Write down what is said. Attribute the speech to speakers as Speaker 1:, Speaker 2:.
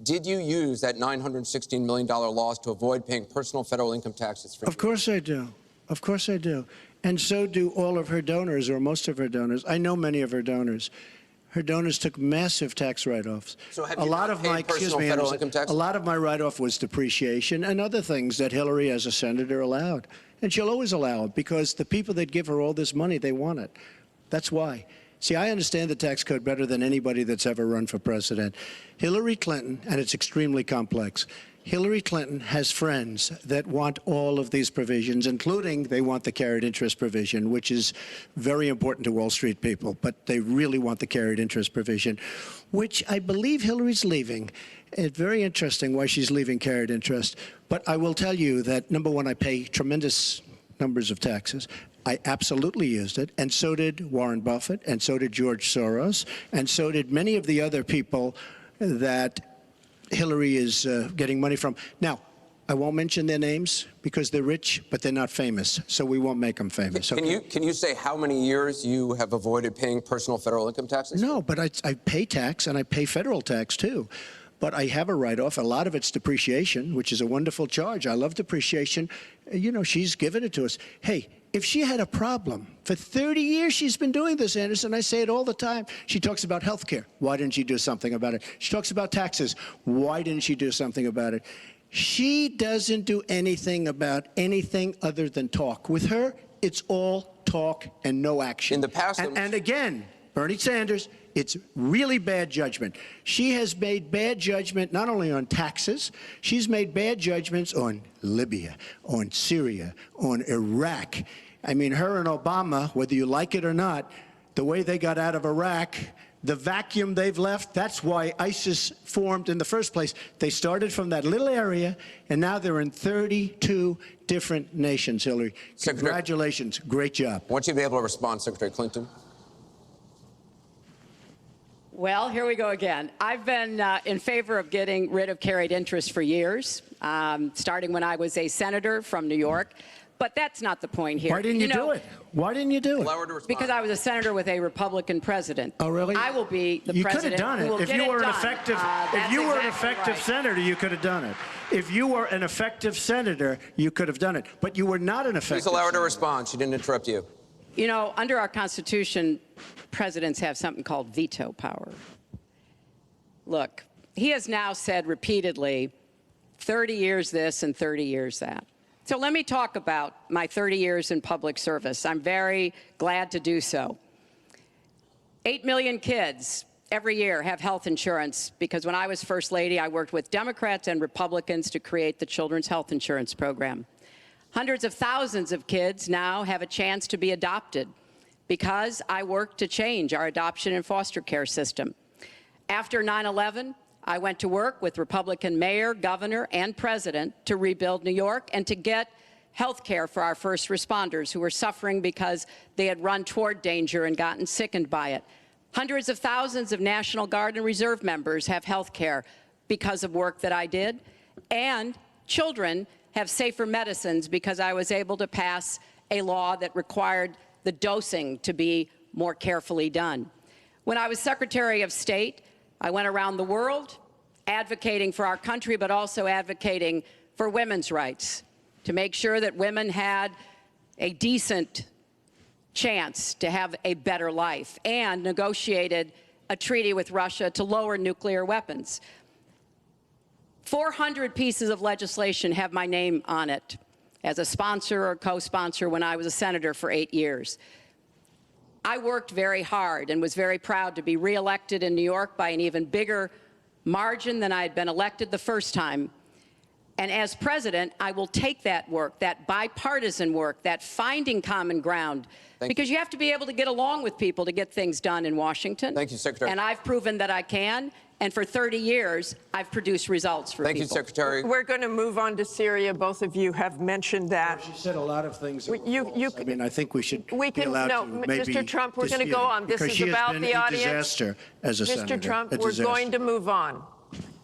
Speaker 1: Did you use that $916 million loss to avoid paying personal federal income taxes for
Speaker 2: Of course I do. Of course I do. And so do all of her donors, or most of her donors. I know many of her donors. Her donors took massive tax write-offs.
Speaker 1: So have you not paid personal federal income tax?
Speaker 2: A lot of my write-off was depreciation and other things that Hillary, as a senator, allowed. And she'll always allow it because the people that give her all this money, they want it. That's why. See, I understand the tax code better than anybody that's ever run for president. Hillary Clinton, and it's extremely complex, Hillary Clinton has friends that want all of these provisions, including they want the carried interest provision, which is very important to Wall Street people, but they really want the carried interest provision, which I believe Hillary's leaving. It's very interesting why she's leaving carried interest. But I will tell you that, number one, I pay tremendous numbers of taxes. I absolutely used it, and so did Warren Buffett, and so did George Soros, and so did many of the other people that Hillary is getting money from. Now, I won't mention their names because they're rich, but they're not famous, so we won't make them famous.
Speaker 1: Can you say how many years you have avoided paying personal federal income taxes?
Speaker 2: No, but I pay tax, and I pay federal tax, too. But I have a write-off. A lot of it's depreciation, which is a wonderful charge. I love depreciation. You know, she's given it to us. Hey, if she had a problem, for 30 years she's been doing this, Anderson, I say it all the time. She talks about health care. Why didn't she do something about it? She talks about taxes. Why didn't she do something about it? She doesn't do anything about anything other than talk. With her, it's all talk and no action.
Speaker 1: In the past,
Speaker 2: and again, Bernie Sanders, it's really bad judgment. She has made bad judgment not only on taxes, she's made bad judgments on Libya, on Syria, on Iraq. I mean, her and Obama, whether you like it or not, the way they got out of Iraq, the vacuum they've left, that's why ISIS formed in the first place. They started from that little area, and now they're in 32 different nations, Hillary. Congratulations. Great job.
Speaker 1: I want you to be able to respond, Secretary Clinton.
Speaker 3: Well, here we go again. I've been in favor of getting rid of carried interest for years, starting when I was a senator from New York. But that's not the point here.
Speaker 2: Why didn't you do it? Why didn't you do it?
Speaker 1: Allow her to respond.
Speaker 3: Because I was a senator with a Republican president.
Speaker 2: Oh, really?
Speaker 3: I will be the president who will get it done.
Speaker 2: You could have done it. If you were an effective, if you were an
Speaker 3: exactly
Speaker 2: effective
Speaker 3: right.
Speaker 2: senator, you could have done it. If you were an effective senator, you could have done it. But you were not an effective
Speaker 1: Please allow her to
Speaker 2: senator.
Speaker 1: respond. She didn't interrupt you.
Speaker 3: You know, under our Constitution, presidents have something called veto power. Look, he has now said repeatedly, 30 years this and 30 years that. So let me talk about my 30 years in public service. I'm very glad to do so. 8 million kids every year have health insurance because when I was First Lady, I worked with Democrats and Republicans to create the Children's Health Insurance Program. Hundreds of thousands of kids now have a chance to be adopted because I worked to change our adoption and foster care system. After 9/11, I went to work with Republican mayor, governor, and president to rebuild New York and to get health care for our first responders who were suffering because they had run toward danger and gotten sickened by it. Hundreds of thousands of National Guard and Reserve members have health care because of work that I did. And children have safer medicines because I was able to pass a law that required the dosing to be more carefully done. When I was Secretary of State, I went around the world advocating for our country, but also advocating for women's rights, to make sure that women had a decent chance to have a better life, and negotiated a treaty with Russia to lower nuclear weapons. 400 pieces of legislation have my name on it as a sponsor or co-sponsor when I was a senator for 8 years. I worked very hard and was very proud to be reelected in New York by an even bigger margin than I had been elected the first time. And as president, I will take that work, that bipartisan work, that finding common ground, because you have to be able to get along with people to get things done in Washington.
Speaker 1: Thank you, Secretary.
Speaker 3: And I've proven that I can. And for 30 years, I've produced results for people.
Speaker 1: Thank you, Secretary.
Speaker 4: We're going to move on to Syria. Both of you have mentioned that.
Speaker 2: She said a lot of things. I mean, I think we should
Speaker 4: we can,
Speaker 2: be allowed
Speaker 4: no,
Speaker 2: to maybe
Speaker 4: Mr. Trump, we're going to go on. This is about the audience.
Speaker 2: As a
Speaker 4: Mr.
Speaker 2: senator,
Speaker 4: Trump, we're going to move on.